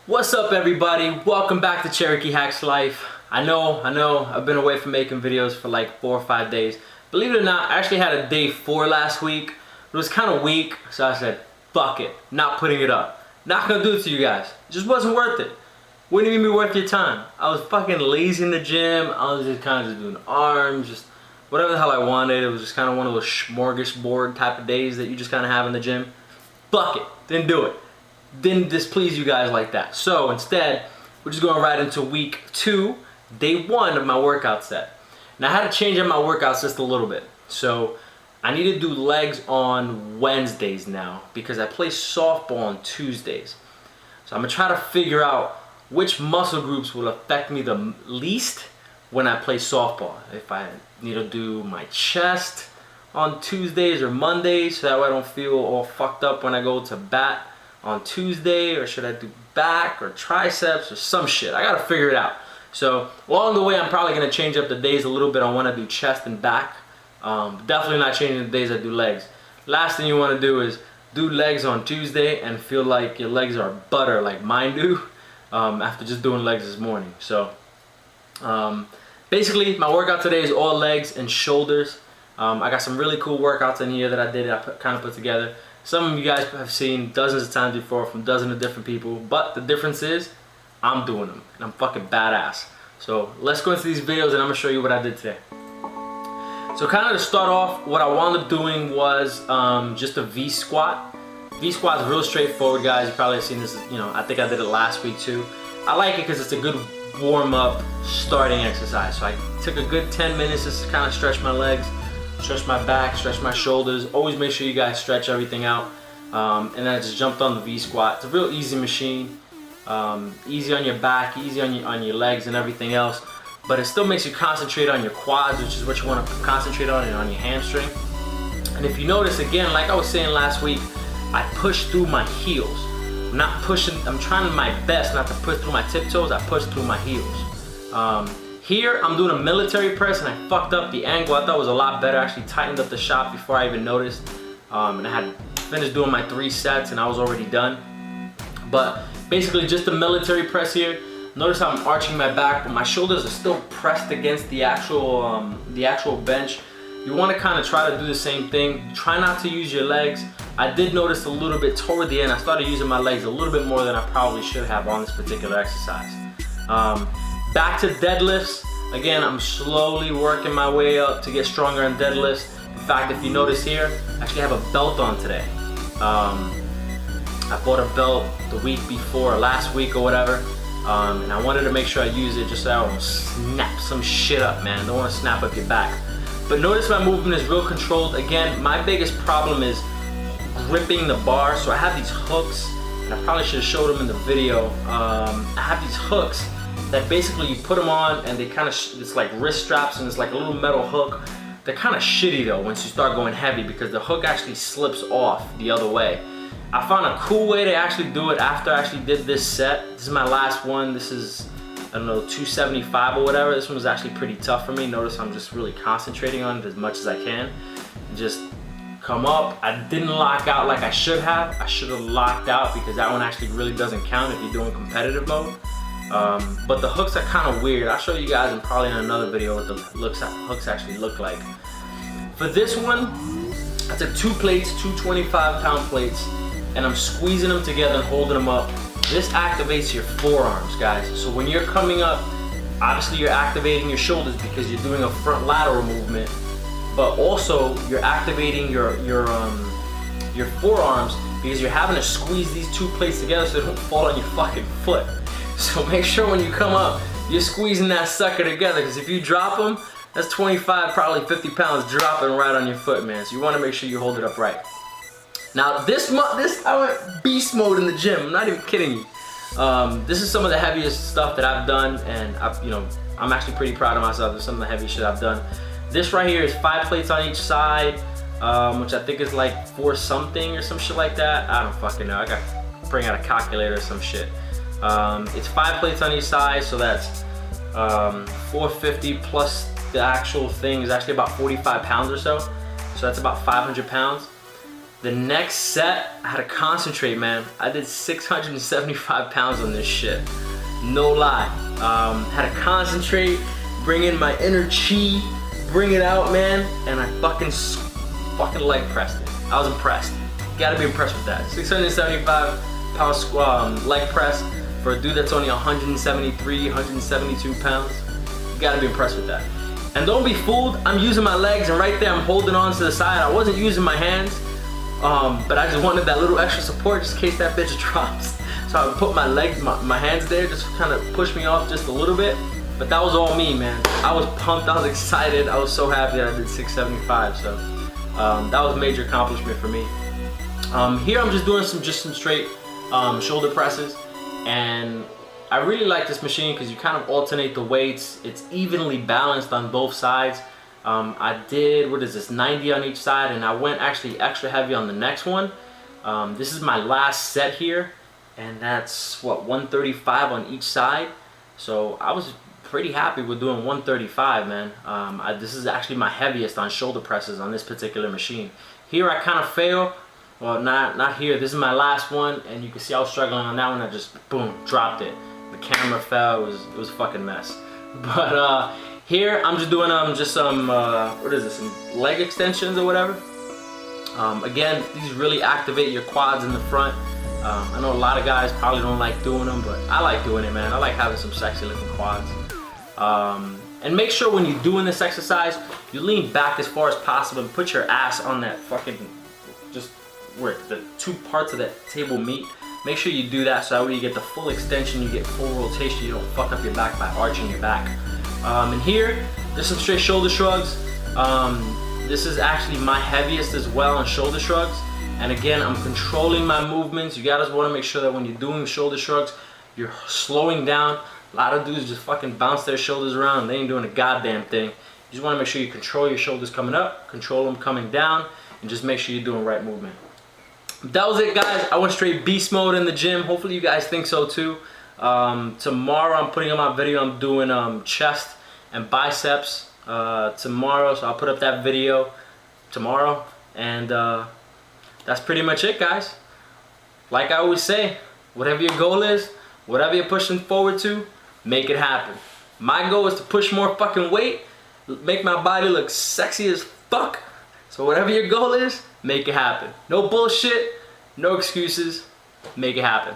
What's up, everybody? Welcome back to Cherokee Hacks Life. I know, I've been away from making videos for like 4 or 5 days. Believe it or not, I actually had a day 4 last week. It was kind of weak, so I said, fuck it, not putting it up. Not gonna do it to you guys. It just wasn't worth it. Wouldn't even be worth your time. I was fucking lazy in the gym. I was just kind of doing arms, just whatever the hell I wanted. It was just kind of one of those smorgasbord type of days that you just kind of have in the gym. Fuck it, didn't do it. Didn't displease you guys like that. So instead, we're just going right into week 2, day 1 of my workout set. Now I had to change up my workouts just a little bit. So I need to do legs on Wednesdays now because I play softball on Tuesdays. So I'm gonna try to figure out which muscle groups will affect me the least when I play softball. If I need to do my chest on Tuesdays or Mondays so that way I don't feel all fucked up when I go to bat on Tuesday, or should I do back or triceps or some shit. I gotta figure it out. So along the way, I'm probably gonna change up the days a little bit on when I do chest and back. Definitely not changing the days I do legs. Last thing you wanna do is do legs on Tuesday and feel like your legs are butter like mine do after just doing legs this morning. So basically my workout today is all legs and shoulders. I got some really cool workouts in here that I kind of put together. Some of you guys have seen dozens of times before from dozens of different people, but the difference is I'm doing them and I'm fucking badass. So let's go into these videos and I'm gonna show you what I did today. So kind of to start off, what I wound up doing was just a V squat. V squat is real straightforward, guys. You probably have seen this, I think I did it last week too. I like it because it's a good warm-up starting exercise. So I took a good 10 minutes just to kind of stretch my legs, stretch my back, stretch my shoulders. Always make sure you guys stretch everything out. And then I just jumped on the V squat. It's a real easy machine. Easy on your back, easy on your legs and everything else. But it still makes you concentrate on your quads, which is what you want to concentrate on, and on your hamstring. And if you notice, again, like I was saying last week, I push through my heels. I'm trying my best not to push through my tiptoes. I push through my heels. Here, I'm doing a military press and I fucked up the angle. I thought it was a lot better. I actually tightened up the shot before I even noticed. And I had finished doing my 3 sets and I was already done. But basically just the military press here. Notice how I'm arching my back, but my shoulders are still pressed against the actual bench. You want to kind of try to do the same thing. Try not to use your legs. I did notice a little bit toward the end, I started using my legs a little bit more than I probably should have on this particular exercise. Back to deadlifts. Again, I'm slowly working my way up to get stronger in deadlifts. In fact, if you notice here, I actually have a belt on today. I bought a belt the week before, last week or whatever, and I wanted to make sure I use it just so I don't snap some shit up, man. Don't want to snap up your back. But notice my movement is real controlled. Again, my biggest problem is gripping the bar. So I have these hooks, and I probably should have showed them in the video. I have these hooks that basically you put them on and they kind of, it's like wrist straps and it's like a little metal hook. They're kind of shitty though once you start going heavy because the hook actually slips off the other way. I found a cool way to actually do it after I actually did this set. This is my last one. This is, I don't know, 275 or whatever. This one was actually pretty tough for me. Notice I'm just really concentrating on it as much as I can. Just come up. I didn't lock out like I should have. I should have locked out because that one actually really doesn't count if you're doing competitive mode. But the hooks are kind of weird. I'll show you guys in probably in another video what the hooks actually look like. For this one, I took 2 plates, 2 25-pound plates, and I'm squeezing them together and holding them up. This activates your forearms, guys. So when you're coming up, obviously you're activating your shoulders because you're doing a front lateral movement, but also you're activating your forearms because you're having to squeeze these 2 plates together so they don't fall on your fucking foot. So make sure when you come up, you're squeezing that sucker together, because if you drop them, that's 25, probably 50 pounds dropping right on your foot, man. So you want to make sure you hold it up right. Now I went beast mode in the gym. I'm not even kidding you. This is some of the heaviest stuff that I've done, and I'm actually pretty proud of myself. It's some of the heaviest shit I've done. This right here is 5 plates on each side, which I think is like 4 something or some shit like that. I don't fucking know. I got to bring out a calculator or some shit. It's 5 plates on each side, so that's 450 plus the actual thing is actually about 45 pounds or so. So that's about 500 pounds. The next set, I had to concentrate, man. I did 675 pounds on this shit. No lie. Had to concentrate, bring in my inner chi, bring it out, man, and I fucking leg pressed it. I was impressed. Gotta be impressed with that. 675 pound leg press for a dude that's only 173, 172 pounds. You gotta be impressed with that. And don't be fooled, I'm using my legs, and right there I'm holding on to the side. I wasn't using my hands. But I just wanted that little extra support just in case that bitch drops. So I would put my legs, my hands there, just kind of push me off just a little bit. But that was all me, man. I was pumped, I was excited, I was so happy that I did 675. So that was a major accomplishment for me. Here I'm just doing some straight shoulder presses, and I really like this machine because you kind of alternate the weights. It's evenly balanced on both sides. I did, 90 on each side, and I went actually extra heavy on the next one. This is my last set here, and that's 135 on each side. So I was pretty happy with doing 135, man. This is actually my heaviest on shoulder presses on this particular machine. Here I kind of fail. Well, not here. This is my last one, and you can see I was struggling on that one. I just boom dropped it. The camera fell. It was a fucking mess. But here I'm just doing some some leg extensions or whatever. Again, these really activate your quads in the front. I know a lot of guys probably don't like doing them, but I like doing it, man. I like having some sexy looking quads. And make sure when you're doing this exercise, you lean back as far as possible and put your ass on that fucking, just where the two parts of that table meet. Make sure you do that so that way you get the full extension, you get full rotation, you don't fuck up your back by arching your back. And here, just some straight shoulder shrugs. This is actually my heaviest as well on shoulder shrugs. And again, I'm controlling my movements. You guys want to make sure that when you're doing shoulder shrugs, you're slowing down. A lot of dudes just fucking bounce their shoulders around. They ain't doing a goddamn thing. You just want to make sure you control your shoulders coming up, control them coming down, and just make sure you're doing right movement. That was it, guys. I went straight beast mode in the gym. Hopefully you guys think so too. Tomorrow I'm putting up my video. I'm doing chest and biceps tomorrow, so I'll put up that video tomorrow. And that's pretty much it, guys. Like I always say, whatever your goal is, whatever you're pushing forward to, make it happen. My goal is to push more fucking weight, make my body look sexy as fuck. So whatever your goal is, make it happen. No bullshit, no excuses, make it happen.